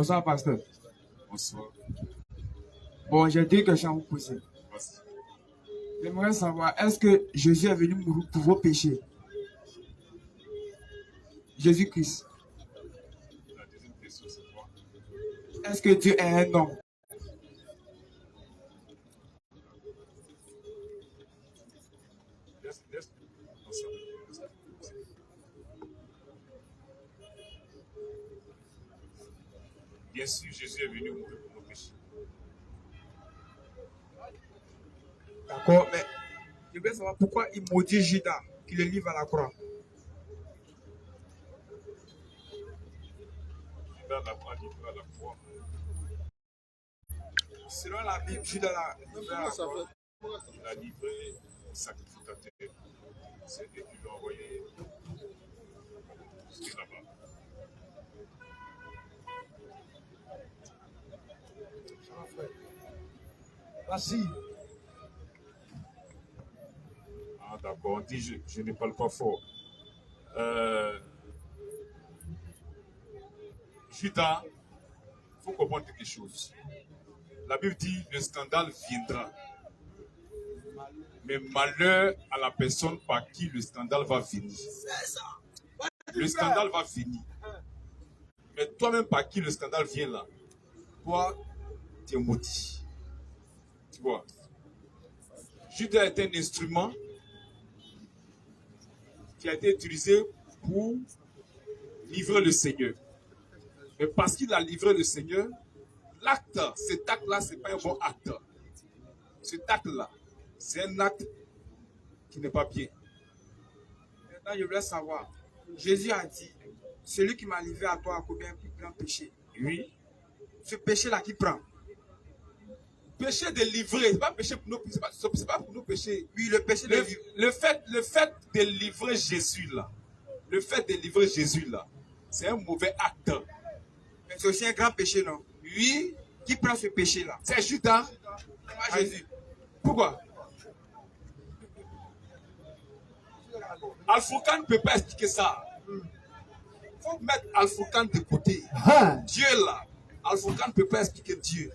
Bonsoir, pasteur. Bonsoir. Bon, j'ai deux questions à vous poser. Vas-y. J'aimerais savoir, est-ce que Jésus est venu mourir pour vos péchés? Jésus-Christ. La deuxième question, c'est quoi? Est-ce que Dieu est un homme? Bonsoir. Bien sûr, Jésus est venu mourir pour nos péchés. D'accord, mais je veux savoir pourquoi il maudit Judas qui le livre à la croix. Judas l'a pas livré à la croix. Selon la Bible, Judas l'a livré à la croix. Il a livré au sacrificateur. C'est eux qui l'ont envoyé jusqu'à là-bas. Vas-y. Ah, d'accord, on dit je ne parle pas fort. Judas, il faut comprendre quelque chose. La Bible dit le scandale viendra. Mais malheur à la personne par qui le scandale va venir. Le scandale va venir. Mais toi-même par qui le scandale vient là, toi, tu es maudit. Tu vois. Judas est un instrument qui a été utilisé pour livrer le Seigneur. Mais parce qu'il a livré le Seigneur, cet acte-là, ce n'est pas un bon acte. Cet acte-là, c'est un acte qui n'est pas bien. Maintenant, je voulais savoir, Jésus a dit, celui qui m'a livré à toi a commis un plus grand péché. Oui. Ce péché-là qui prend. Péché de livrer, c'est pas péché pour nous, c'est pas pour nous pécher. Oui, le péché de livrer. Le fait de livrer Jésus là, c'est un mauvais acte. Mais c'est aussi un grand péché, non? Oui. Qui prend ce péché-là? C'est Judas. Pas Jésus. Pourquoi? Al-Fourcan ne peut pas expliquer ça. Il faut mettre Al-Fourcan de côté. Dieu là, Al-Fourcan ne peut pas expliquer Dieu.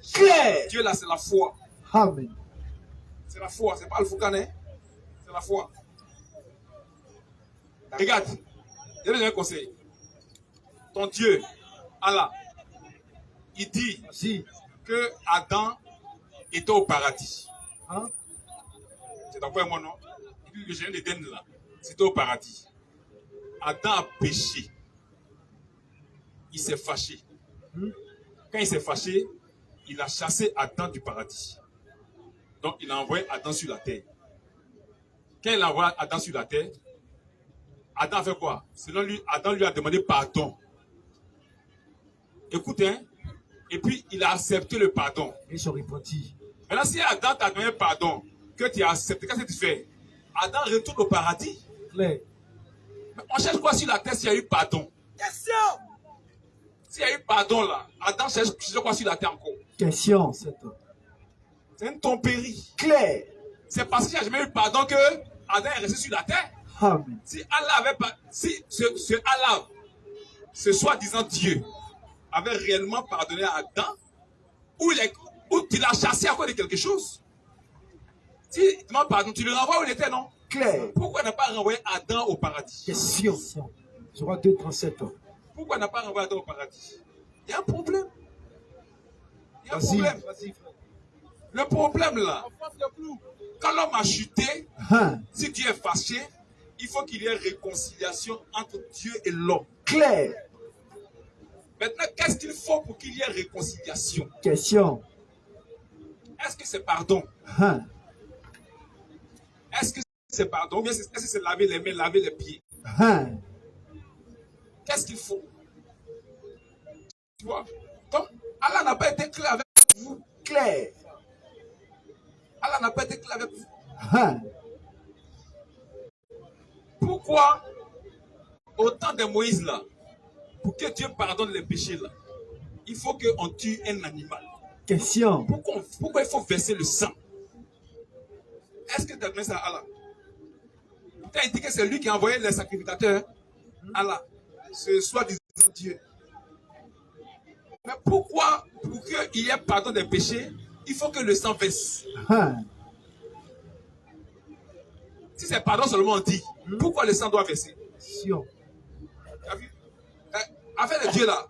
Dieu là, c'est la foi. Amen. C'est la foi, c'est pas Al-Fourcan, hein? C'est la foi. Regarde, je vais te donner un conseil. Ton Dieu, Allah, il dit que Adam était au paradis. Hein? C'est d'accord moi, non? Il dit le génie d'Éden là, c'était au paradis. Adam a péché. Il s'est fâché. Quand il s'est fâché, il a chassé Adam du paradis. Donc il a envoyé Adam sur la terre. Quand il a envoyé Adam sur la terre, Adam a fait quoi? Selon lui, Adam lui a demandé pardon. Écoute, hein? Et puis il a accepté le pardon. Ils sont repentis. Maintenant, si Adam t'a donné pardon, que tu as accepté, qu'est-ce que tu fais? Adam retourne au paradis. Claire. Mais on cherche quoi sur la terre s'il y a eu pardon? Question! S'il y a eu pardon là, Adam cherche quoi sur la terre encore? Question, C'est une tromperie. Claire. C'est parce qu'il n'y a jamais eu pardon que Adam est resté sur la terre. Amen. Si Allah avait pas, si ce Allah, ce soi-disant Dieu, avait réellement pardonné à Adam, ou tu l'as chassé à cause de quelque chose. Si il demande pardon, tu le renvoies où il était, non? Claire. Pourquoi n'a pas renvoyé Adam au paradis? Question. Joie 2:37. Pourquoi n'a pas renvoyé Adam au paradis? Il y a un problème. Il y a un Vas-y. problème. Le problème là, quand l'homme a chuté, si Dieu est fâché, il faut qu'il y ait réconciliation entre Dieu et l'homme. Claire. Maintenant, qu'est-ce qu'il faut pour qu'il y ait réconciliation? Question. Est-ce que c'est pardon? Est-ce que c'est pardon? Ou bien est-ce que c'est laver les mains, laver les pieds? Qu'est-ce qu'il faut? Tu vois? Donc, Allah n'a pas été clair avec vous. Claire. Allah n'a pas été clair avec vous. Pourquoi, au temps de Moïse là, pour que Dieu pardonne les péchés là, il faut qu'on tue un animal? Question. Pourquoi il faut verser le sang? Est-ce que tu as donné ça à Allah? Tu as indiqué que c'est lui qui a envoyé les sacrificateurs. Allah, ce soi-disant Dieu. Mais pourquoi, pour qu'il y ait pardon des péchés, il faut que le sang verse? Hein. Si c'est pardon seulement on dit, pourquoi le sang doit verser? Question. Tu as vu? Affaire de Dieu là,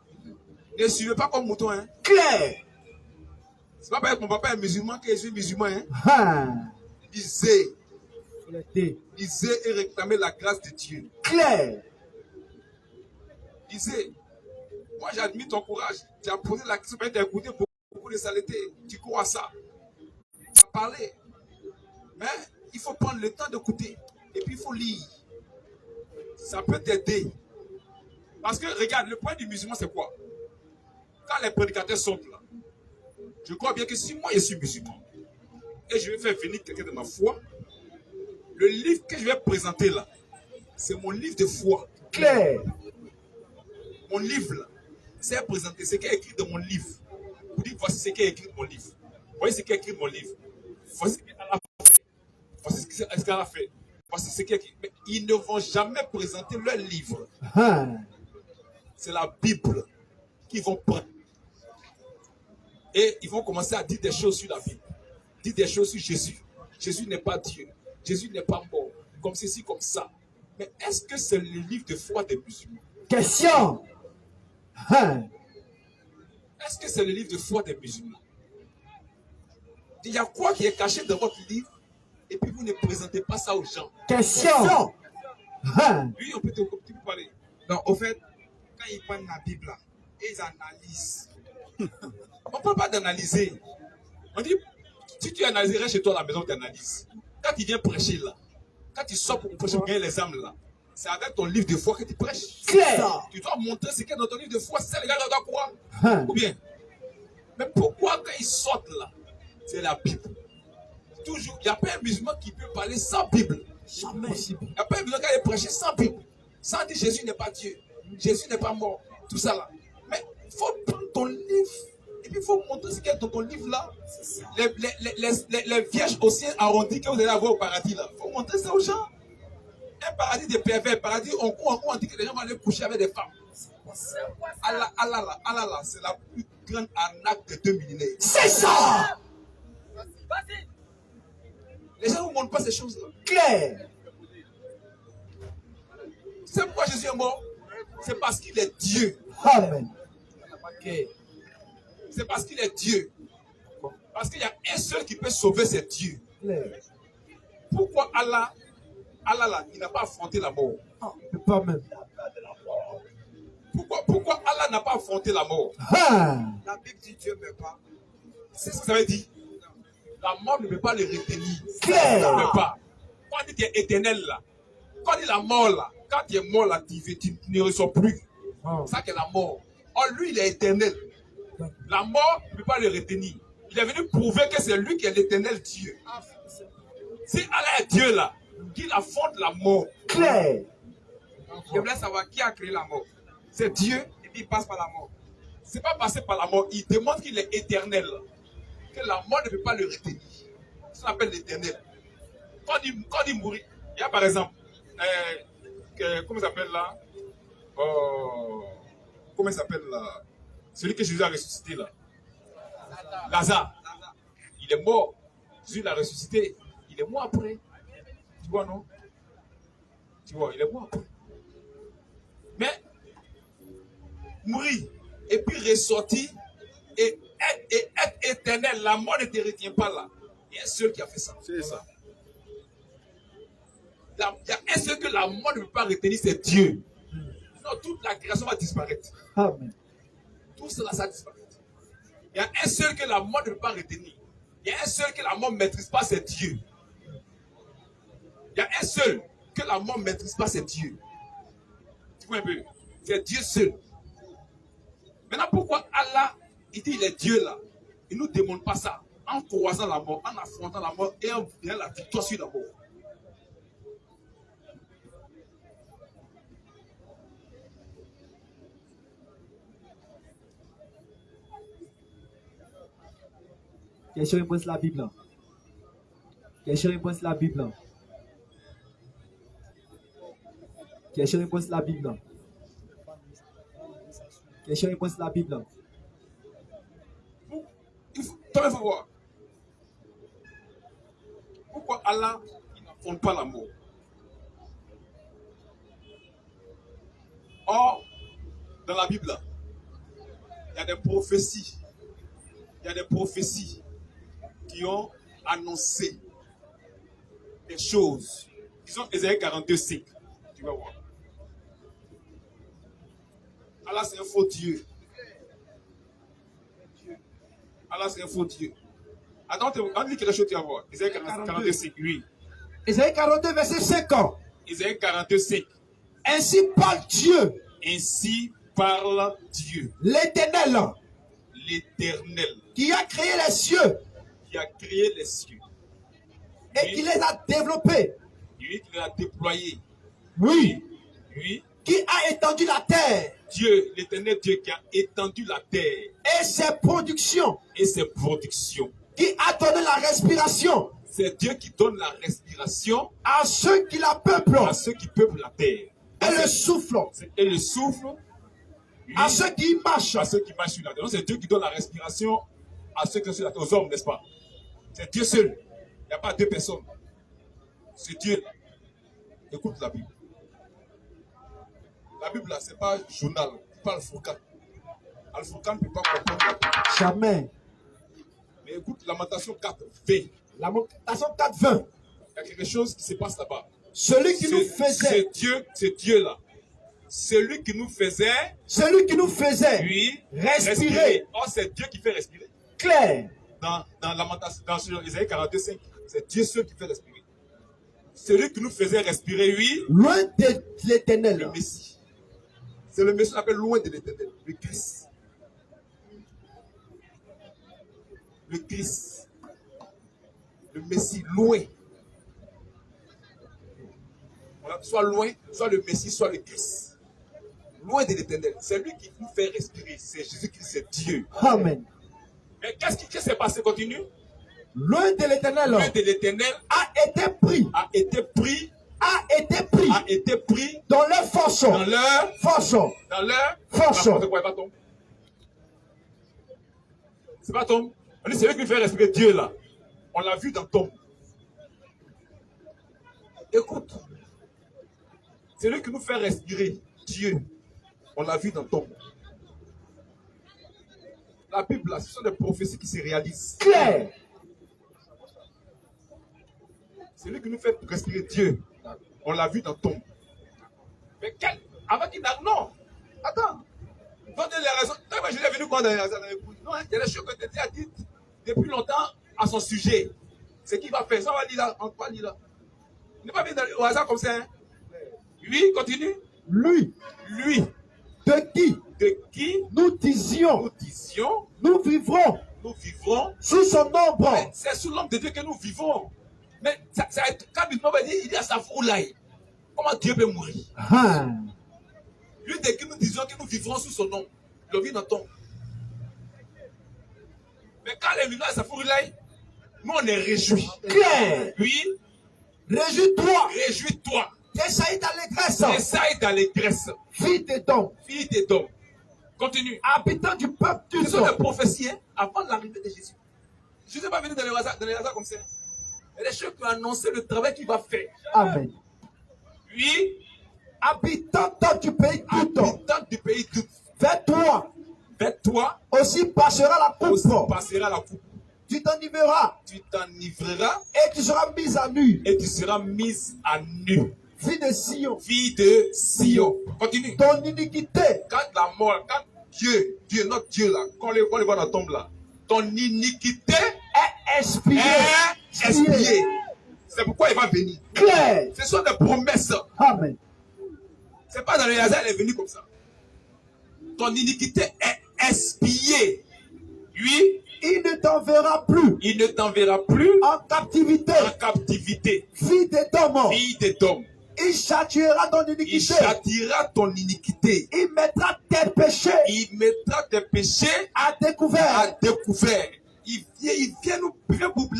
ne suivez pas comme mouton. Hein. Clair. C'est pas parce que mon papa est musulman que je suis musulman. Hein. Hein. Lisez, Clarté. lisez et réclamez la grâce de Dieu. Clair. Lisez. Moi j'admire ton courage. Tu as posé la question, tu as écouté beaucoup de saleté. Tu crois à ça. Tu as parlé. Mais il faut prendre le temps d'écouter. Et puis il faut lire. Ça peut t'aider. Parce que regarde, le point du musulman c'est quoi? Quand les prédicateurs sont là, je crois bien que si moi je suis musulman et je vais faire venir quelqu'un de ma foi, le livre que je vais présenter là, c'est mon livre de foi. Clair. Mon livre là, c'est présenté ce qui est écrit dans mon livre. Vous dites voici ce qui est écrit dans mon livre. Voici ce qui est écrit dans mon livre. Voici ce qu'elle a fait. Voici ce qu'elle a fait. Voici ce qui est écrit. Mais ils ne vont jamais présenter leur livre. Hein. C'est la Bible qu'ils vont prendre. Et ils vont commencer à dire des choses sur la Bible. Dire des choses sur Jésus. Jésus n'est pas Dieu. Jésus n'est pas mort. Comme ceci, comme ça. Mais est-ce que c'est le livre de foi des musulmans? Question. Hein. Est-ce que c'est le livre de foi des musulmans? Il y a quoi qui est caché dans votre livre et puis vous ne présentez pas ça aux gens? Question. Hein. Oui, on peut te parler. Donc, au fait, quand ils prennent la Bible là, ils analysent. On ne parle pas d'analyser. On dit, si tu analyserais chez toi à la maison, tu analyses. Quand tu viens prêcher là, quand tu sors pour prêcher, pour gagner les âmes là, c'est avec ton livre de foi que tu prêches. Clair. Tu dois montrer ce qu'il y a dans ton livre de foi, c'est ça les gars doivent croire. Hein. Ou bien. Mais pourquoi quand ils sortent là, c'est la Bible? Toujours, il n'y a pas un musulman qui peut parler sans Bible. Jamais possible. Il n'y a pas un musulman qui peut prêcher sans Bible. Sans dire Jésus n'est pas Dieu. Jésus n'est pas mort. Tout ça là. Mais il faut prendre ton livre. Et puis il faut montrer ce qu'il y a dans ton livre là. Les vierges aussi arrondies que vous allez avoir au paradis là. Il faut montrer ça aux gens. Un paradis de pervers, paradis on dit que les gens vont aller coucher avec des femmes. Allah, Allah, Allah, Allah, c'est la plus grande arnaque de 2 millénaires. C'est ça. Les gens ne vous montrent pas ces choses-là. Clair. Tu sais pourquoi Jésus est mort? C'est parce qu'il est Dieu. Amen. C'est parce qu'il est Dieu. Parce qu'il y a un seul qui peut sauver, c'est Dieu. Clair. Pourquoi Allah, là, il n'a pas affronté la mort? Ah, il peut pas même. Pourquoi Allah n'a pas affronté la mort? Hein. La Bible dit Dieu ne meurt pas. C'est ce que ça veut dire. La mort ne peut pas le retenir. Clair. Ça ne peut pas. Quand on dit que tu es éternel là, quand on dit la mort là, quand tu es mort là, tu ne ressors plus. Oh. Ça c'est la mort. Or lui, il est éternel. La mort ne peut pas le retenir. Il est venu prouver que c'est lui qui est l'éternel Dieu. Si Allah est Dieu là, qu'il affronte la mort, Clair. Je voulais savoir qui a créé la mort. c'est Dieu. Et puis il passe par la mort. C'est pas passé par la mort. Il démontre qu'il est éternel. Que la mort ne peut pas le retenir. Ça s'appelle l'éternel. Quand il mourit, il y a par exemple, comment il s'appelle là? Comment il s'appelle là? Celui que Jésus a ressuscité là. Lazare. Il est mort. Jésus l'a ressuscité. Il est mort après. Tu vois, non? Tu vois, il est mort après. Mais, mourir et puis ressortir et être éternel, la mort ne te retient pas là. Il y a un seul qui a fait ça. C'est ça. Il y a un seul que la mort ne peut pas retenir, c'est Dieu. Sinon, toute la création va disparaître. Amen. Tout cela, ça disparaît. Il y a un seul que la mort ne peut pas retenir. Il y a un seul que la mort ne maîtrise pas, c'est Dieu. Il y a un seul que la mort ne maîtrise pas, c'est Dieu. Tu vois un peu? C'est Dieu seul. Maintenant, pourquoi Allah, il dit il est Dieu là? Il ne nous demande pas ça. En croisant la mort, en affrontant la mort et en ayant la victoire sur la mort. Question-réponse la Bible. Question-réponse la Bible. Question-réponse la Bible. Question-réponse la Bible. Toi, il faut voir. Pourquoi Allah n'affronte pas la mort? Or, dans la Bible, il y a des prophéties. Il y a des prophéties qui ont annoncé des choses. Disons Ésaïe 42, 5. Tu vas voir. Allah, c'est un faux Dieu. Allah, c'est un faux Dieu. Attends, on dit quelque chose, tu vas voir. Ésaïe 42, 5. Oui. Ésaïe 42, verset 5 ans. Ésaïe 42, 5. Ainsi parle Dieu, Ainsi parle Dieu, l'Éternel, l'Éternel, qui a créé les cieux qui a créé les cieux. et qui les a développés. Lui qui les a déployés. Oui. Lui, Qui a étendu la terre Dieu, l'Éternel Dieu qui a étendu la terre et ses productions. et ses productions. Qui a donné la respiration C'est Dieu qui donne la respiration à ceux qui la peuplent. à ceux qui peuplent la terre. Et le souffle Et le souffle lui, à ceux qui y marchent. à ceux qui marchent sur la terre. Donc c'est Dieu qui donne la respiration à ceux qui sont sur la terre, aux hommes, n'est-ce pas? C'est Dieu seul. Il n'y a pas deux personnes. C'est Dieu. Écoute la Bible. La Bible, là, ce n'est pas un journal. C'est pas Al-Furqan. Al-Furqan ne peut pas comprendre la Bible. Jamais. Mais écoute, Lamentation 4, 20. Lamentation 4, 20. Il y a quelque chose qui se passe là-bas. Celui qui nous faisait. C'est Dieu là. Celui qui nous faisait, lui, respirer. Oh, c'est Dieu qui fait respirer. Clair. Dans Lamentation, dans Isaïe 42, 5, c'est Dieu seul qui fait respirer. Celui qui nous faisait respirer, oui, Loin de l'Éternel. le Messie. C'est le Messie qu'on appelle loin de l'Éternel, le Christ. Le Christ. Le Messie, loin. Voilà, soit loin, soit le Messie, soit le Christ. Loin de l'Éternel. C'est lui qui nous fait respirer. C'est Jésus-Christ, c'est Dieu. Amen. Mais qu'est-ce qui s'est passé? Continue. Loin de l'Éternel. Loin de l'Éternel A été pris. a été pris Dans leur force. dans leur Force. force. C'est quoi, il va tomber? C'est pas tombe. On dit c'est lui qui fait respirer Dieu là. On l'a vu dans tombe. Écoute. C'est lui qui nous fait respirer Dieu. On l'a vu dans tombe. La Bible là, ce sont des prophéties qui se réalisent. Clair. C'est lui qui nous fait respirer Dieu. On l'a vu dans tombe. Mais avant qu'il n'arrive, non. Attends. Donne les raisons. Moi, je l'ai venu quand dans les raisons. Non, il y a des choses que Dieu a dites depuis longtemps à son sujet. C'est qu'il va faire. Ça, on va lire là. On va lire là. Il n'est pas venu au hasard comme ça. Hein. Lui, continue. Lui. De qui nous disions, nous vivrons sous son ombre. C'est sous l'ombre de Dieu que nous vivons. Mais quand il dit à sa foulaille, comment Dieu peut mourir? Lui, de qui nous disions que nous vivrons sous son ombre. Le vit dans ton. Mais quand les vivants à sa foulaille, nous on est réjouis. Clair. Oui. Réjouis-toi. Essaye d'allégresse. Fille d'Édom. Continue. Habitant du peuple du Ce sont des prophéties hein, avant l'arrivée de Jésus. Jésus n'est pas venu dans les hasards comme ça. Il y a des choses qui ont annoncé le travail qu'il va faire. Amen. Oui. Habitant du pays tout. Vers toi aussi passera la coupe. Tu t'enivreras. Et tu seras mise à nu. Fille de Sion. Continue. Ton iniquité. Quand Dieu, notre Dieu là, quand on le voit dans la tombe là, ton iniquité est expiée. C'est pourquoi il va venir. Clair. Ce sont des promesses. Amen. C'est pas dans le hasard, elle est venue comme ça. Ton iniquité est expiée. Oui. Il ne t'enverra plus. En captivité. Fille d'Édom. Il châtiera ton iniquité. Il mettra tes péchés à découvert. Il vient nous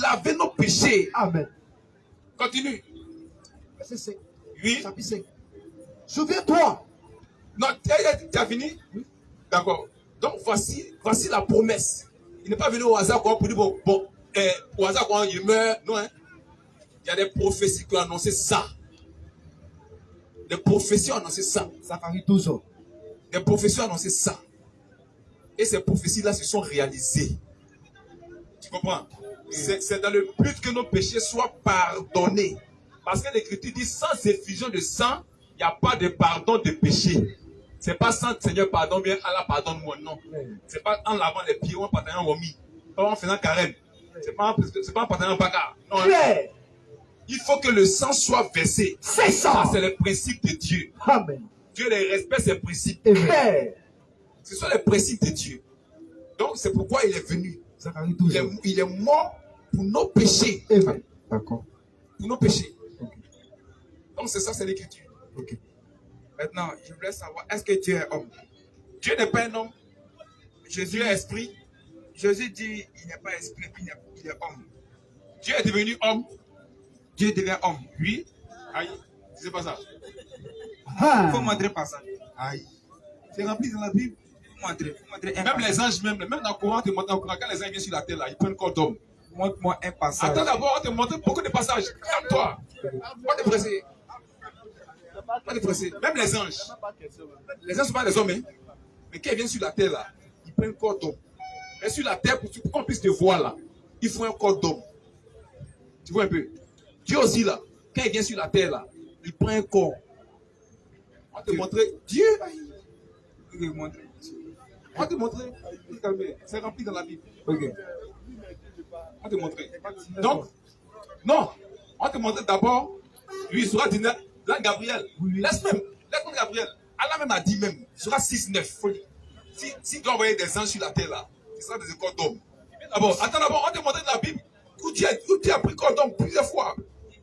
laver nos péchés. Amen. Continue. Verset 5. Oui. Chapitre 5. Souviens-toi. Non, tu as fini? Oui. D'accord. Donc voici la promesse Il n'est pas venu au hasard pour dire au hasard quand il meurt. Non, hein. Il y a des prophéties qui ont annoncé ça. Des prophéties ont annoncé ça. Zacharie 12. Des prophéties ont annoncé ça. Et ces prophéties-là se sont réalisées. Tu comprends? C'est dans le but que nos péchés soient pardonnés. Parce que l'Écriture dit sans effusion de sang, il n'y a pas de pardon de péché. C'est pas sans Seigneur pardon, bien Allah pardonne-moi. Non. C'est pas en lavant les pieds ou en partageant un vomi. Pas en faisant carême. C'est pas en partageant un bagarre. Non. Hein. Il faut que le sang soit versé. C'est ça. C'est le principe de Dieu. Amen. Dieu les respecte ses principes. Amen. Ce sont les principes de Dieu. Donc c'est pourquoi il est venu. Zacharie 12. Il est mort pour nos péchés. Amen. D'accord. Pour nos péchés. Okay. Donc c'est ça, c'est l'Écriture. Ok. Maintenant, je voulais savoir, est-ce que Dieu est homme? Dieu n'est pas un homme. Jésus Dieu est esprit. Jésus dit, il n'est pas esprit, il est homme. Dieu est devenu homme. Dieu devient homme. Oui. Aïe. C'est pas ça. Il faut montrer par ça. Aïe. C'est rempli dans la Bible. Il faut montrer un Même passage. les anges, même dans le Coran, quand les anges viennent sur la terre, là, ils prennent corps d'homme. Montre-moi un passage. Attends d'abord, on te montre beaucoup de passages. Calme-toi. Pas te presser. Pas te presser. Même les anges. Les anges ne sont pas des hommes, hein. Mais quand ils viennent sur la terre, là, ils prennent corps d'homme. Mais sur la terre, pour qu'on puisse te voir, là, il faut un corps d'homme. Tu vois un peu? Dieu aussi, là, quand il vient sur la terre, là, il prend un corps. On va te montrer. Dieu, Je vais vous montrer. on va te montrer. C'est rempli dans la Bible. Ok. On va te montrer. Donc, non, on va te montrer d'abord. Lui, il sera dîner. Là, Gabriel, laisse-moi Gabriel. Allah même a dit même, il sera 6-9. Si tu envoyer des anges sur la terre, là, il sera des corps d'hommes. D'abord, attends d'abord, on va te montrer dans la Bible où tu as pris corps d'homme plusieurs fois.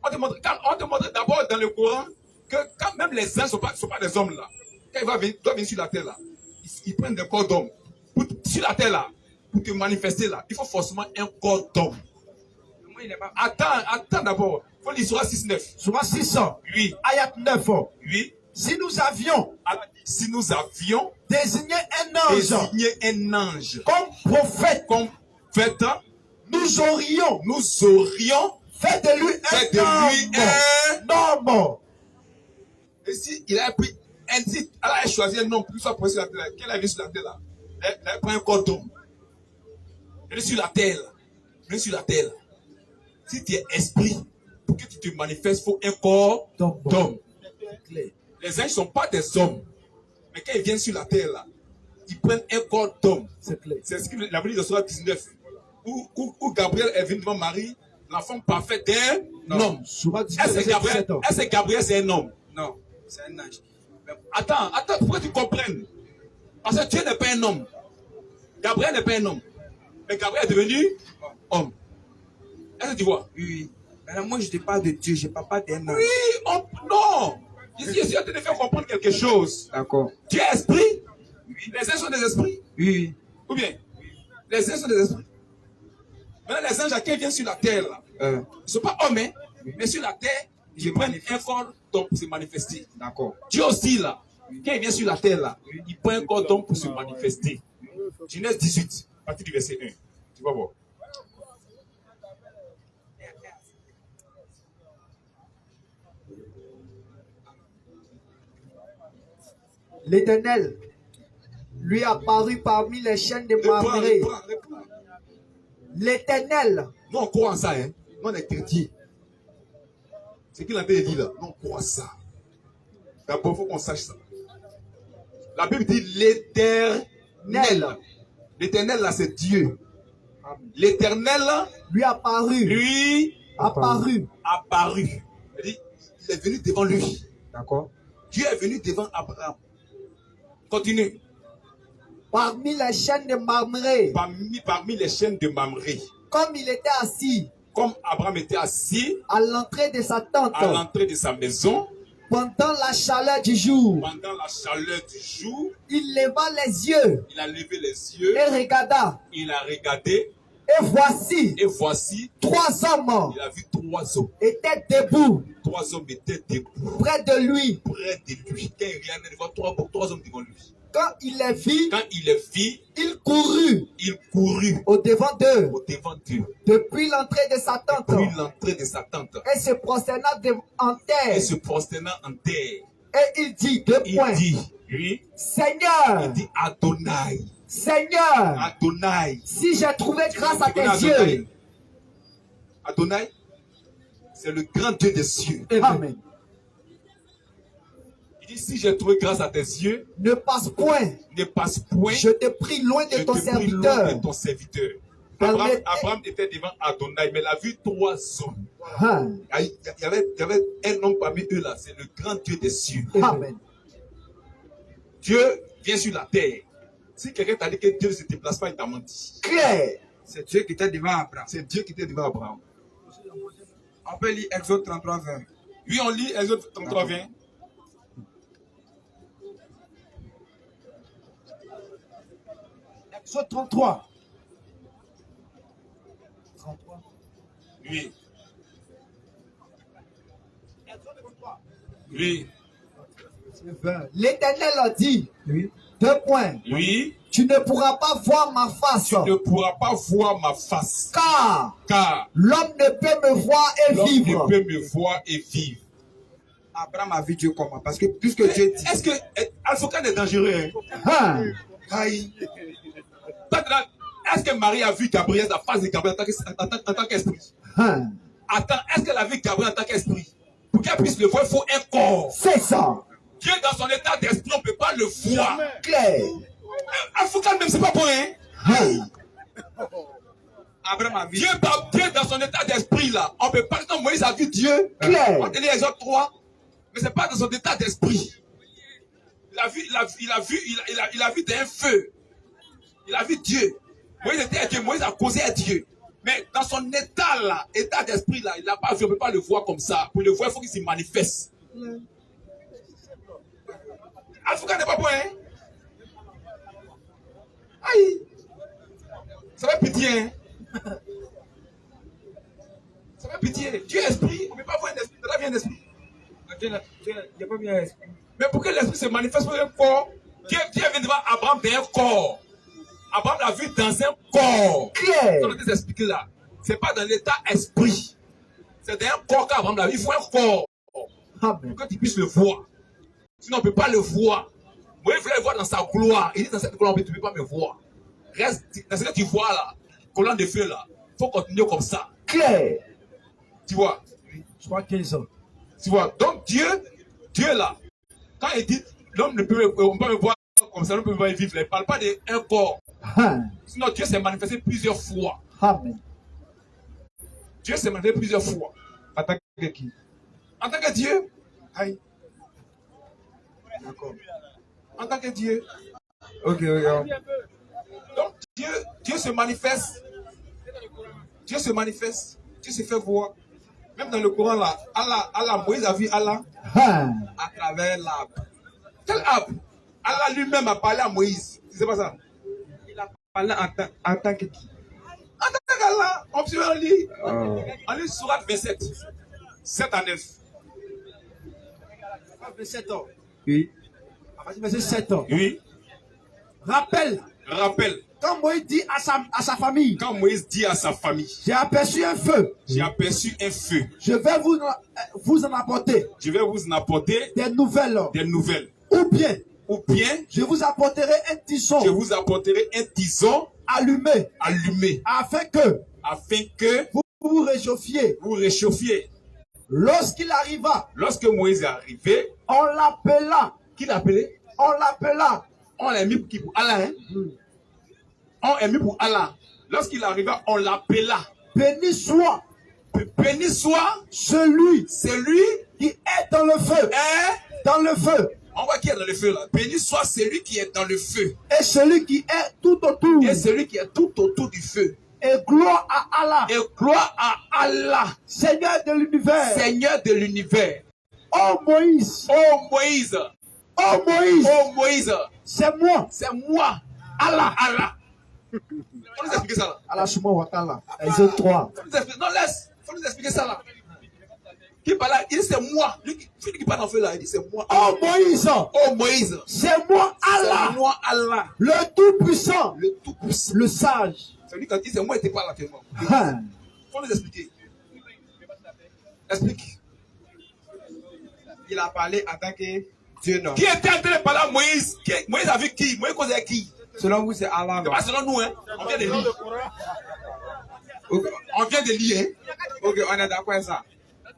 On te montre d'abord dans le Coran que quand même les anges ne sont pas des hommes là. Quand ils doivent venir sur la terre là, ils prennent des corps d'hommes. Sur la terre là, pour te manifester là, il faut forcément un corps d'homme. Attends d'abord. Il faut lire Surah 6-9. Surah 600. Oui. Ayat 9. Oui. Si nous avions désigné un ange comme prophète, nous aurions fait de lui un homme. Et si il a pris un titre, Allah a choisi un nom pour soit posé sur la terre, qu'elle a vu sur la terre là, elle a pris un corps d'homme. Elle est sur la terre là. Elle est sur la terre là. Si tu es esprit, pour que tu te manifestes, il faut un corps d'homme. Les anges ne sont pas des hommes. Mais quand ils viennent sur la terre là, ils prennent un corps d'homme. C'est ce que la Bible de Surah 19. Où Gabriel est venu devant Marie, l'enfant parfait d'un homme. Est-ce que Gabriel c'est un homme? Non, c'est un ange. Attends, pour que tu comprennes. Parce que Dieu n'est pas un homme. Gabriel n'est pas un homme. Mais Gabriel est devenu homme. Est-ce que tu vois? Oui. Maintenant, moi, je te parle de Dieu, je ne parle pas d'un ange. Oui, non. Je suis en train de faire comprendre quelque chose. D'accord. Dieu est esprit. Oui. Les anges sont des esprits. Oui. Ou bien, les anges sont des esprits. Maintenant, les anges à qui ils viennent sur la terre, là, ils ne sont pas hommes, hein, mais sur la terre, ils prennent un corps d'homme pour se manifester. D'accord. Dieu aussi, là, quand il vient sur la terre, là, il prend un corps d'homme pour se manifester. Genèse 18, à partir du verset 1. Tu vas voir. L'Éternel lui apparut parmi les chaînes de Mamré. L'Éternel. Nous, on croit en ça, hein. Nous, on est chrétiens. C'est qu'il a dit là. Nous, on croit en ça. D'abord, il faut qu'on sache ça. La Bible dit l'Éternel. L'Éternel, là, c'est Dieu. L'Éternel lui apparut. Lui apparut. Il est venu devant lui. D'accord. Dieu est venu devant Abraham. Continue. Parmi les chaînes de Mamré. Parmi les chaînes de Mamré. Comme il était assis. Comme Abraham était assis. À l'entrée de sa tente. À l'entrée de sa maison. Pendant la chaleur du jour. Pendant la chaleur du jour. Il leva les yeux. Il a levé les yeux. Et regarda. Il a regardé. Et voici. 3 hommes. Il a vu 3 hommes. Étaient debout. 3 hommes étaient debout. Près de lui. Quand il regardait devant 3 hommes devant lui. Quand il les vit, il courut il courut au devant d'eux, depuis l'entrée de sa tente, et se prosterna en terre. Et il dit, Seigneur, Seigneur, si j'ai trouvé grâce à tes yeux. Adonai, c'est le grand Dieu des cieux. Amen. Il dit, si j'ai trouvé grâce à tes yeux, ne passe point. Je te prie loin de ton serviteur. Abraham était devant Adonai, mais il a vu 3 hommes. Il y avait un homme parmi eux là, c'est le grand Dieu des cieux. Amen. Dieu vient sur la terre. Si quelqu'un t'a dit que Dieu ne se déplace pas, il t'a menti. Claire. C'est Dieu qui était devant Abraham. C'est Dieu qui était devant Abraham. On peut lire Exode 33, 20. Oui, on lit Exode 33, 20. Exode 33. Oui. Oui. L'Éternel a dit. Oui. 2 points. Oui. Tu ne pourras pas voir ma face. Tu ne pourras pas voir ma face. Car l'homme ne peut me voir et vivre. L'homme ne peut me voir et vivre. Abraham a vu Dieu comment? Parce que puisque Dieu dit. Est-ce que Alpha est dangereux? Aïe. Est-ce que Marie a vu Gabriel, la face de Gabriel en tant qu'esprit? Attends, est-ce qu'elle a vu Gabriel en tant qu'esprit? Pour qu'elle puisse le voir, il faut un corps. C'est ça. Dieu dans son état d'esprit, on ne peut pas le voir. Claire. Alpha même, c'est pas bon, hein? Abraham a vu Dieu dans son état d'esprit là. On ne peut pas. Quand Moïse a vu Dieu, Claire. on te lit Exode 3, mais ce n'est pas dans son état d'esprit. Il a vu d'un feu. Il a vu Dieu. Moïse était avec Dieu. Moïse a causé à Dieu. Mais dans son état là, état d'esprit là, il n'a pas vu. On ne peut pas le voir comme ça. Pour le voir, il faut qu'il se manifeste. Alpha n'est pas bon, hein? Aïe! Ça va pitié, hein? Ça va pitié. Dieu est esprit. On ne peut pas voir un esprit. Ça va bien un esprit. Dieu n'a pas bien esprit. Mais pour que l'esprit se manifeste pour un corps, Dieu vient devant Abraham dans un corps. Abraham l'a vu dans un corps. Claire. On a expliqué là. Ce n'est pas dans l'état esprit. C'est dans un corps qu'Abraham l'a vu. Il faut un corps. Pour que tu puisses le voir. Sinon, on ne peut pas le voir. Moi, il voulait le voir dans sa gloire. Il dit dans cette gloire, tu ne peux pas me voir. Reste dans ce que tu vois là, colonne de feu là. Il faut continuer comme ça. Claire. Tu vois? Je crois 15 ans. Tu vois? Donc Dieu là, quand il dit l'homme ne peut pas me voir comme ça, l'homme ne peut pas y vivre, il ne parle pas d'un corps. Sinon Dieu s'est manifesté plusieurs fois. Amen. Dieu s'est manifesté plusieurs fois. En tant que qui? En tant que Dieu. Aïe. D'accord. En tant que Dieu. Ok. Donc Dieu se manifeste. Dieu se manifeste. Dieu se fait voir. Même dans le Coran là, Allah, Moïse a vu Allah À travers l'arbre. Quel arbre? Allah lui-même a parlé à Moïse. C'est pas ça? Il a parlé en tant que qui? En tant qu'Allah, on peut lire. On lit Sourate 27. 7 à 9. 27 ans. Oui. Verset 7 ans. Oui. Rappelle. Quand Moïse dit à sa famille. Quand Moïse dit à sa famille. J'ai aperçu un feu. J'ai aperçu un feu. Je vais vous en apporter. Je vais vous en apporter des nouvelles. Ou bien. Je vous apporterai un tisson. Je vous apporterai un tisson. Allumé. Afin que. Vous vous réchauffiez. Lorsque Moïse est arrivé. On l'appela. Qui l'a appelé? On l'appela. On l'a mis pour qui? Pour Allah, hein? On est mis pour Allah. Lorsqu'il arriva, on l'appela. Béni soit celui qui est dans le feu. Dans le feu. On voit qui est dans le feu là. Béni soit celui qui est dans le feu. Et celui qui est tout autour. Du feu. Et gloire à Allah. Seigneur de l'univers. Oh Moïse. C'est moi. Allah. Faut nous expliquer ça là. Allah Shuma Wakala. Exode 3. Non, faut nous expliquer ça là. Qui parle là? Il dit c'est moi. Celui qui parle en feu là, il dit c'est moi. Oh Moïse. Oh Moïse. C'est moi Allah. C'est moi Allah. Le tout-puissant. Le tout-puissant. Le sage. C'est lui qui dit c'est moi et t'es pas là tellement. Hein. Faut nous expliquer. Explique. Il a parlé en tant que Dieu, non. Qui était en train de parler à Moïse? Moïse a vu qui? Moïse causait avec qui? Selon vous, c'est Allah, C'est non? pas selon nous, hein. On vient de lire. Ok, On vient de lire, hein. ok, on est d'accord avec ça.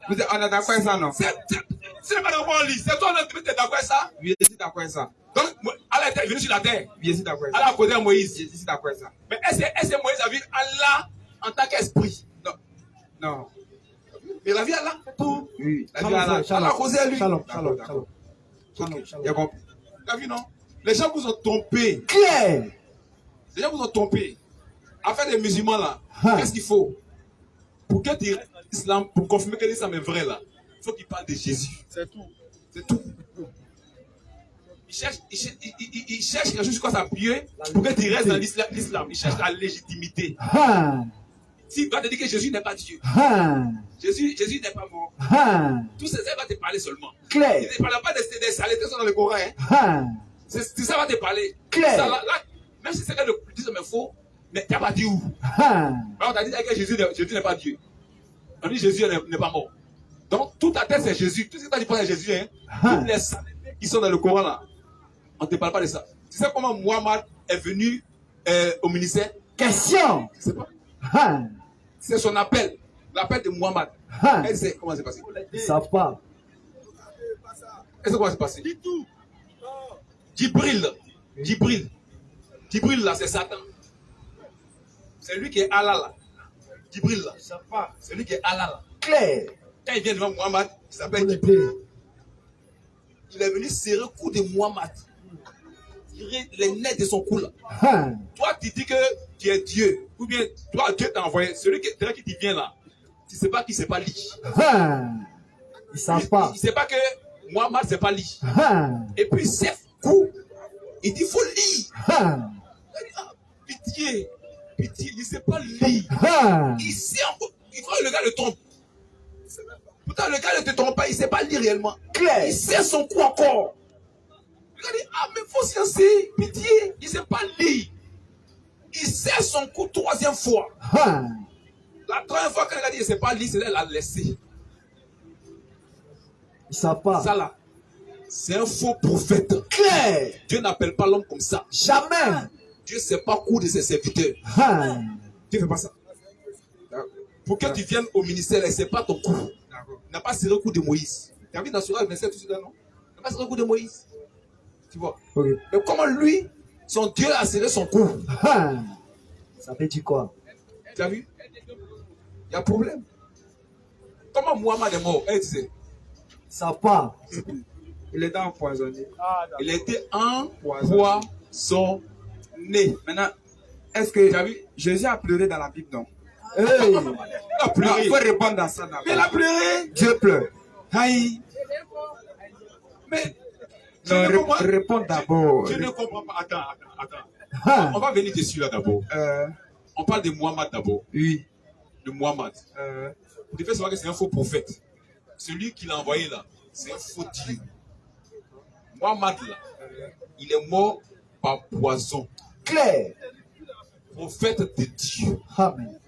On est d'accord avec ça, non? C'est pas de quoi on lit. C'est toi qui es d'accord avec ça? Oui, je suis d'accord avec ça. Donc, Allah était venu sur la terre. Oui, je suis d'accord avec ça. Allah a causé à Moïse. Je suis d'accord avec ça. Mais est-ce que Moïse a vu Allah en tant qu'esprit? Non. Non. Mais il a vu Allah. Tout. Oui. Il a vu Allah. Allah a causé à lui. Shalom, D'accord, shalom, d'accord. shalom. Ok, il a compris. Tu as vu, non? Les gens vous ont trompé. Claire. Les gens vous ont trompé. Affaire des musulmans là, Hein. qu'est-ce qu'il faut? Pour que l'islam, pour confirmer que l'islam est vrai là, il faut qu'il parle de Jésus. C'est tout. C'est tout. Il cherche quelque chose sur quoi s'appuyer pour que tu restes dans l'islam. Il cherche la légitimité. Hein. S'il va te dire que Jésus n'est pas Dieu, Hein. Jésus n'est pas mort, Hein. tout ça va te parler seulement. Il Claire. ne parle pas des saletés dans le Coran. Hein. Hein. C'est ça va te parler. Claire. Ça, là, même si c'est que le disent mais faux, mais tu n'as pas dit où. Hein. On t'a dit que Jésus n'est pas Dieu. On dit Jésus n'est pas mort. Donc, toute ta tête, c'est Jésus. Tout ce que tu as dit pour Jésus, hein, toutes les saletés qui sont dans le Coran, là, on ne te parle pas de ça. Tu sais comment Muhammad est venu au ministère? Question. Tu sais pas? Hein. C'est son appel. L'appel de Muhammad. Hein. Elle sait comment c'est passé. Ils ne savent pas. Elle sait comment c'est passé. Djibril, là, c'est Satan. C'est lui qui est Allah, là. Djibril, là. C'est lui qui est Allah, là. Claire. Quand il vient devant Muhammad, il s'appelle Vous Djibril. l'épée. Il est venu serrer le cou de Muhammad. Tirer les nez de son cou, là. Hein. Toi, tu dis que tu es Dieu. Ou bien, toi, Dieu t'a envoyé. Celui qui te vient là, tu ne sais pas qui c'est pas lui. Hein. Ils ne savent pas. Il ne sait pas que Muhammad, c'est pas lui. Hein. Et puis, c'est fou. Il dit, il faut lire. Hein. Il dit, ah, pitié. Pitié, il ne sait pas lire. Hein. Il sait encore. Il faut que le gars le trompe. Pourtant, le gars ne te trompe pas, il ne sait pas lire réellement. Claire. Il sait son coup encore. Le gars dit, ah, mais il faut se lancer. Pitié, il ne sait pas lire. Il sait son coup 3e fois. Hein. La 3e fois, quand il a dit, il ne sait pas lire, c'est là, il l'a laissé. Ils ne savent pas. Ça là, c'est un faux prophète. Claire. Dieu n'appelle pas l'homme comme ça. Jamais. Dieu ne sait pas coup de ses serviteurs. Hein. Dieu ne fait pas ça. Pour que tu viennes au ministère, ce n'est pas ton coup. Il n'a pas serré le coup de Moïse. Tu as vu dans ce verset tout de suite là, non? Il n'a pas serré le coup de Moïse. Tu vois? Ok. Mais comment lui, son Dieu a serré son cou? Hein. Ça veut dire quoi? Tu as vu? Il y a un problème. Comment Muhammad est mort? Tu sais. Ils ne savent pas. Il était empoisonné. Il a été empoisonné. Maintenant, est-ce que Tu as vu? Jésus a pleuré dans la Bible, non? Hey. Il a Non, pleuré. il faut répondre à ça Mais il a d'abord. pleuré. Dieu pleure. Aïe. Mais je Non, ne comprends- réponds d'abord. je ne comprends pas. Attends. Hein. On va venir dessus là d'abord. On parle de Muhammad d'abord. Oui. De Muhammad. Vous devez savoir que c'est un faux prophète. Celui qui l'a envoyé là, c'est un faux Dieu. Muhammad là, il est mort par poison. Claire. Prophète de Dieu. Amen.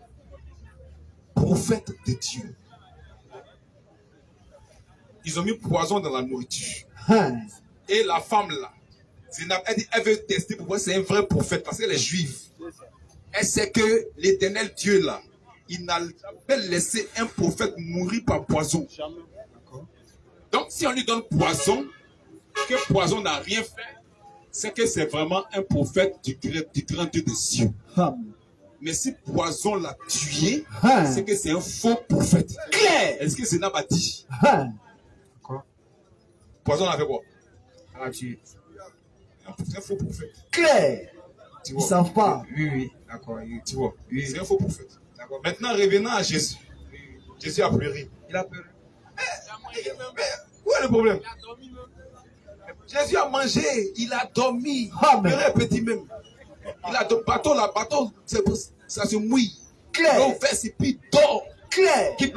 Prophète de Dieu. Ils ont mis poison dans la nourriture. Hein. Et la femme là, Zénab, elle dit, elle veut tester pour voir si c'est un vrai prophète parce qu'elle est juive. Elle sait que l'éternel Dieu là, il n'a jamais laissé un prophète mourir par poison. Donc si on lui donne poison, que poison n'a rien fait, c'est que c'est vraiment un prophète du grand Dieu des cieux. Amen. Mais si poison l'a tué, Hein. c'est que c'est un faux prophète. Claire. Est-ce que Zénab a dit? Hein. Poison a fait quoi? Elle a tué. C'est un faux prophète. Claire. Tu Ils vois? ne savent pas. Oui. D'accord. Tu vois? Oui. C'est un faux prophète. D'accord. Maintenant, revenons à Jésus. Jésus a pleuré. Il a pleuré. Mais où est le problème? Jésus a mangé, il a dormi. Amen. Il est petit même. Il a dormi. Bateau, ça se mouille. Claire. L'eau verse et puis il dort. Claire. Qui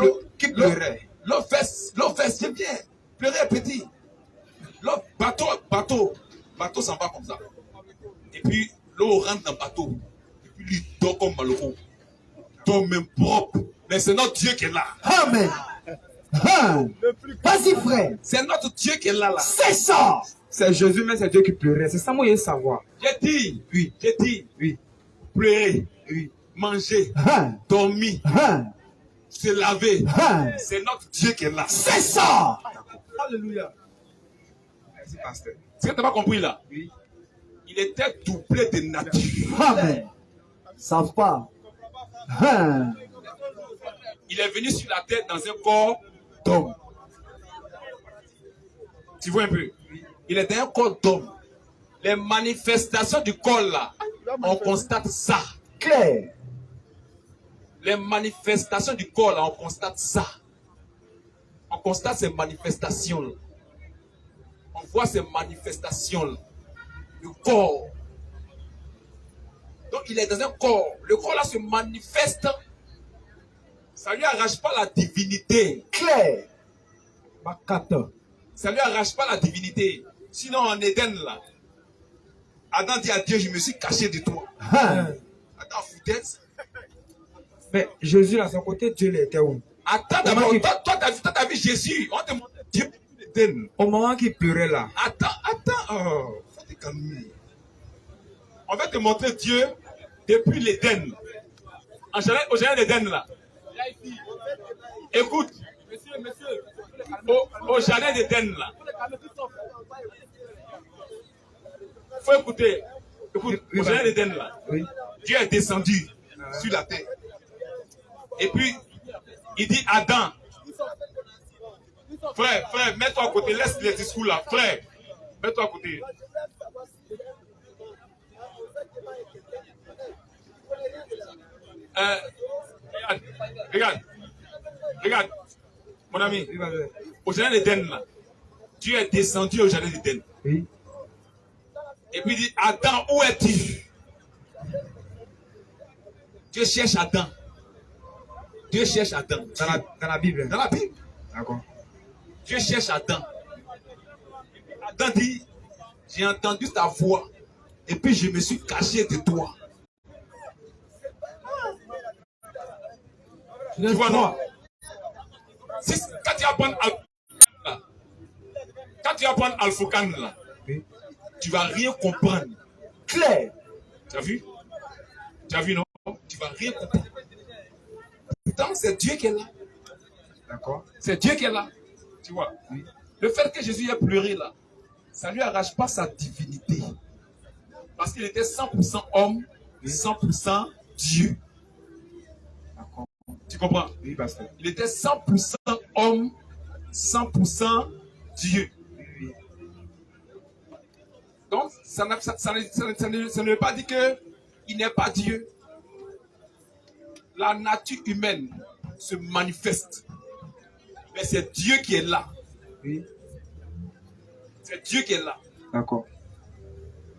pleurait? L'eau veste, je viens. Pleurer petit. L'eau, bateau s'en va comme ça. Et puis, l'eau rentre dans le bateau. Et puis, lui dort comme malheureux. Dort même propre. Mais c'est notre Dieu qui est là. Amen. Vas-y, frère. C'est notre Dieu qui est là. C'est ça. C'est Jésus, mais c'est Dieu qui pleurait. C'est ça, moi, je veux savoir. J'ai dit, Oui. oui. Pleurer, Oui. manger, dormir, se laver. C'est notre Dieu qui est là. C'est ça. Alléluia. Merci, pasteur. Ce que tu n'as pas compris là, Oui. il était doublé de nature. Amen. Savent pas. Il est venu sur la terre dans un corps d'homme. Tu vois un peu? Il était un corps d'homme. Les manifestations du corps là, on constate ça. Claire. Les manifestations du corps là, on constate ça. On constate ces manifestations là. On voit ces manifestations là. Le corps. Donc il est dans un corps. Le corps là se manifeste. Ça lui arrache pas la divinité. Claire. Makata. Ça lui arrache pas la divinité. Sinon en Éden là, Adam dit à Dieu, je me suis caché de toi. Adam foutaise. Mais Jésus, à son côté, Dieu l'était où? Attends d'abord, toi t'as vu Jésus. On te montre Dieu d'Éden. Au moment qu'il pleurait là. Attends. Oh, faut te calmer. On va te montrer Dieu depuis l'Éden. Au jardin d'Éden là. Écoute. Au jardin d'Éden là. Faut écouter. Écoute, au jardin d'Éden là. Oui. Dieu est descendu sur la terre. Et puis, il dit Adam. Frère, mets-toi à côté. Laisse les discours là. Frère, mets-toi à côté. Regarde, mon ami, Oui, vas-y. au jardin d'Éden, là, Dieu est descendu au jardin d'Éden. Oui. Et puis il dit, Adam, où es-tu? Dieu cherche Adam. Dieu cherche Adam. Dans la Bible. Dans la Bible. D'accord. Dieu cherche Adam. Adam dit, j'ai entendu ta voix. Et puis je me suis caché de toi. Tu vois, non? Quand tu vas prendre Al-Foukan, là, Oui. tu vas rien comprendre. Claire. Tu as vu? Tu as vu, non? Tu vas rien comprendre. Pourtant, c'est Dieu qui est là. D'accord. C'est Dieu qui est là. Tu vois? Oui. Le fait que Jésus ait pleuré là, ça ne lui arrache pas sa divinité. Parce qu'il était 100% homme, 100% Dieu. D'accord. Tu comprends? Oui, pasteur. Il était 100% homme, 100% Dieu. Oui. Donc, ça ne veut pas dire qu'il n'est pas Dieu. La nature humaine se manifeste. Mais c'est Dieu qui est là. Oui. C'est Dieu qui est là. D'accord.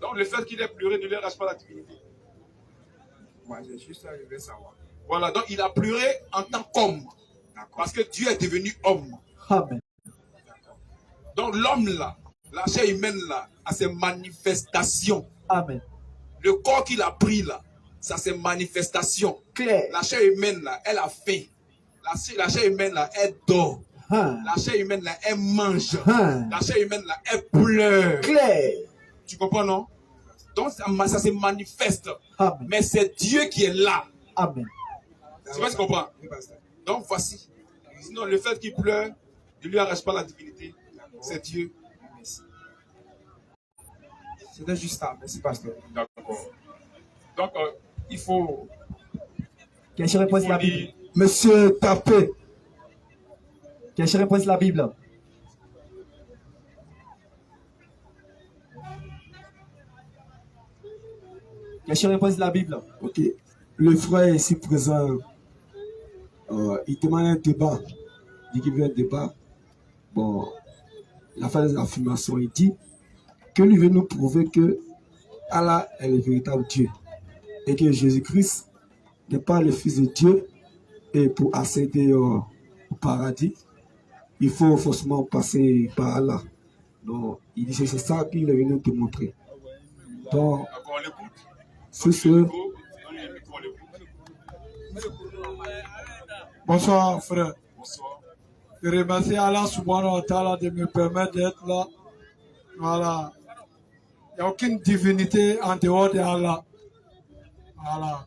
Donc, le fait qu'il ait pleuré ne lui arrache pas la divinité. Moi, c'est juste ça que je veux savoir. Voilà, donc il a pleuré en tant qu'homme. D'accord. Parce que Dieu est devenu homme. Amen. Donc l'homme là, la chair humaine là, a ses manifestations. Amen. Le corps qu'il a pris là, ça a ses manifestations. Claire. La chair humaine là, elle a faim. La chair humaine là, elle dort. La chair humaine là, elle mange. La chair humaine là, elle pleure. Claire. Tu comprends, non? Donc ça se manifeste. Amen. Mais c'est Dieu qui est là. Amen. Tu vois ce que tu comprends? Oui, pasteur. Donc voici. Sinon, le fait qu'il pleure ne lui arrache pas la divinité. C'est Dieu. Merci. C'était juste ça. Merci, pasteur. D'accord. Donc, il faut Quelqu'un repose la Bible. lire. Monsieur Tapé. Quelqu'un repose la Bible. Quelqu'un repose la Bible. Ok. Le frère ici présent, il demande un débat. Il dit qu'il veut un débat. Bon, il a fait des affirmations. Il dit que lui veut nous prouver que Allah est le véritable Dieu. Et que Jésus-Christ n'est pas le Fils de Dieu. Et pour accéder au paradis, il faut forcément passer par là. Donc, il dit c'est ça qu'il est venu te montrer. Donc, ce. Bonsoir, frère. Bonsoir. Je remercie Allah subhanahu wa ta'ala de me permettre d'être là. Voilà. Il n'y a aucune divinité en dehors d'Allah. Voilà.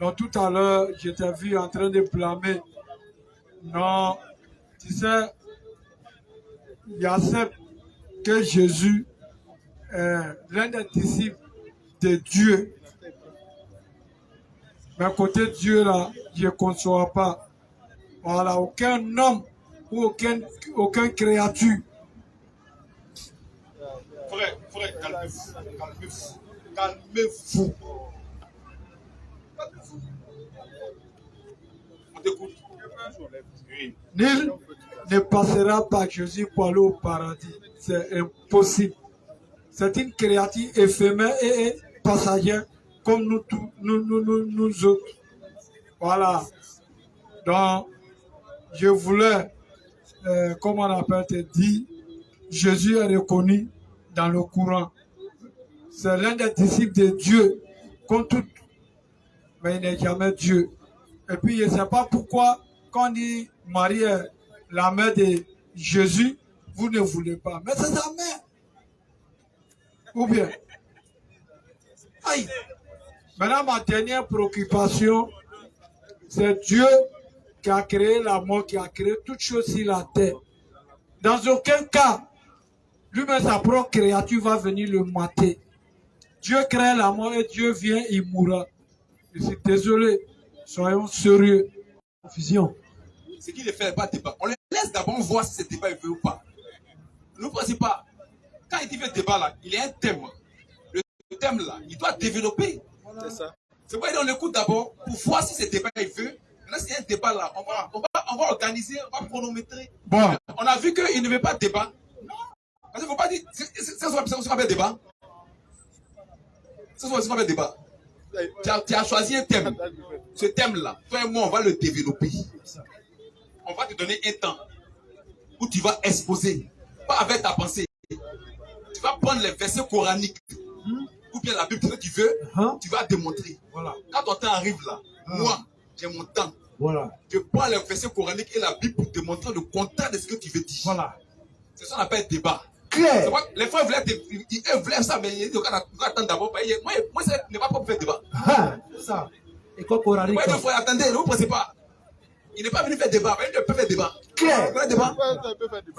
Donc tout à l'heure, je t'ai vu en train de blâmer. Non, tu sais, il accepte que Jésus est l'un des disciples de Dieu. Mais côté Dieu, là, je ne conçois pas. Voilà, aucun homme ou aucun créature. Frère, calmez-vous. On t'écoute. Oui. Nul ne passera par Jésus pour aller au paradis. C'est impossible. C'est une créature éphémère et passagère comme nous autres. Voilà. Donc, je voulais, comment on appelle, te dire, Jésus est reconnu dans le Coran. C'est l'un des disciples de Dieu, comme tout, mais il n'est jamais Dieu. Et puis, je ne sais pas pourquoi, quand on dit Marie est la mère de Jésus, vous ne voulez pas. Mais c'est sa mère. Ou bien. Aïe. Maintenant, ma dernière préoccupation, c'est Dieu qui a créé la mort, qui a créé toutes choses sur la terre. Dans aucun cas, lui-même, sa propre créature va venir le mater. Dieu crée la mort et Dieu vient, il mourra. Je suis désolé. Soyons sérieux. Confusion. Ce qui ne fait pas débat. On les laisse d'abord voir si ce débat il veut ou pas. Ne pensez pas. Quand il dit fait débat là, il y a un thème. Le thème là, il doit développer. C'est ça. C'est pourquoi on l'écoute d'abord pour voir si ce débat il veut. Là, s'il y a un débat là, on va organiser, on va chronométrer. Bon. On a vu qu'il ne veut pas de débat. Parce qu'il ne faut pas dire. C'est ça qu'on appelle débat. C'est ça qu'on appelle débat. Tu as choisi un thème. Ce thème-là, toi et moi, on va le développer. On va te donner un temps où tu vas exposer, pas avec ta pensée. Tu vas prendre les versets coraniques ou bien la Bible, ce que tu veux, tu vas démontrer. Voilà. Quand ton temps arrive là, moi, j'ai mon temps. Voilà. Je prends les versets coraniques et la Bible pour démontrer le contraire de ce que tu veux dire. Voilà. C'est ça qu'on appelle débat. Claire. Les frères voulaient ça, mais ils doivent attendre d'abord. Moi, ce n'est pas pour faire débat. Ça. Et quoi coranique? Attendez, ne vous pensez pas. Il n'est pas venu faire débat, mais il ne peut faire débat. Claire. Tu veux un débat?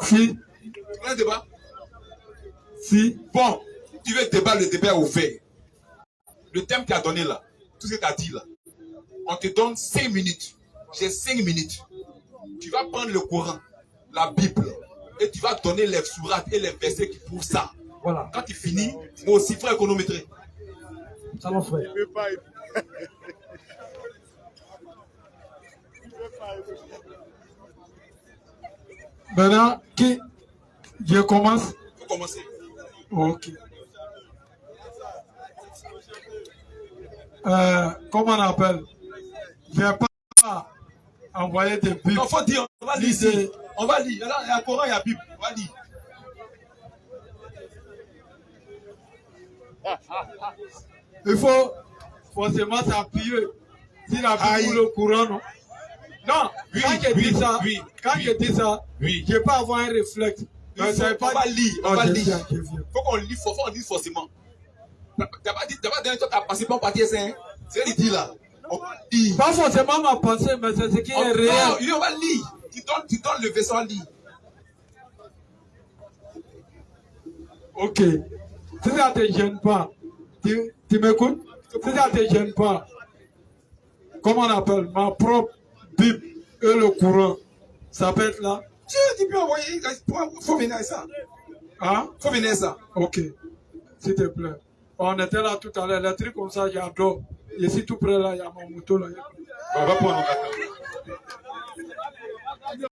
Si. Tu veux un débat? Si. Bon, tu veux débat, le débat est ouvert. Le thème que tu as donné là, tout ce que tu as dit là, on te donne 5 minutes. J'ai 5 minutes. Tu vas prendre le Coran, la Bible, et tu vas donner les sourates et les versets qui prouvent ça. Voilà. Quand tu finis, moi aussi, frère, chronométrer. Salut, frère. Maintenant, qui? Je commence? Il faut commencer. Ok. Comment on appelle? Je n'ai pas envoyé des Bibles. Non, faut dire, on va lire ici. On va lire. Là, il y a Coran, il y a Bible. On va lire. Il faut forcément s'appuyer sur la Bible ou le Coran, non? Non, oui, quand je dis ça, je dis ça, je peux avoir un réflexe. On va lire, on va lire. Faut qu'on lise, faut qu'on lise forcément. T'as pas donné toi ta pensée pour partir, c'est ce qu'il dit là. Pas forcément ma pensée, mais c'est ce qui est réel. Non, on va lire. Tu donnes le verset à lire. Ok. Si ça ne te gêne pas, tu m'écoutes? Si ça ne te gêne pas, comment on appelle ma propre Bible et le Coran, ça peut être là? Tu peux envoyer, faut venir à ça. Hein? Faut venir à ça. Ok. S'il te plaît. On était là tout à l'heure, les trucs comme ça, j'adore. Je suis tout près là, il y a mon moto là. On va prendre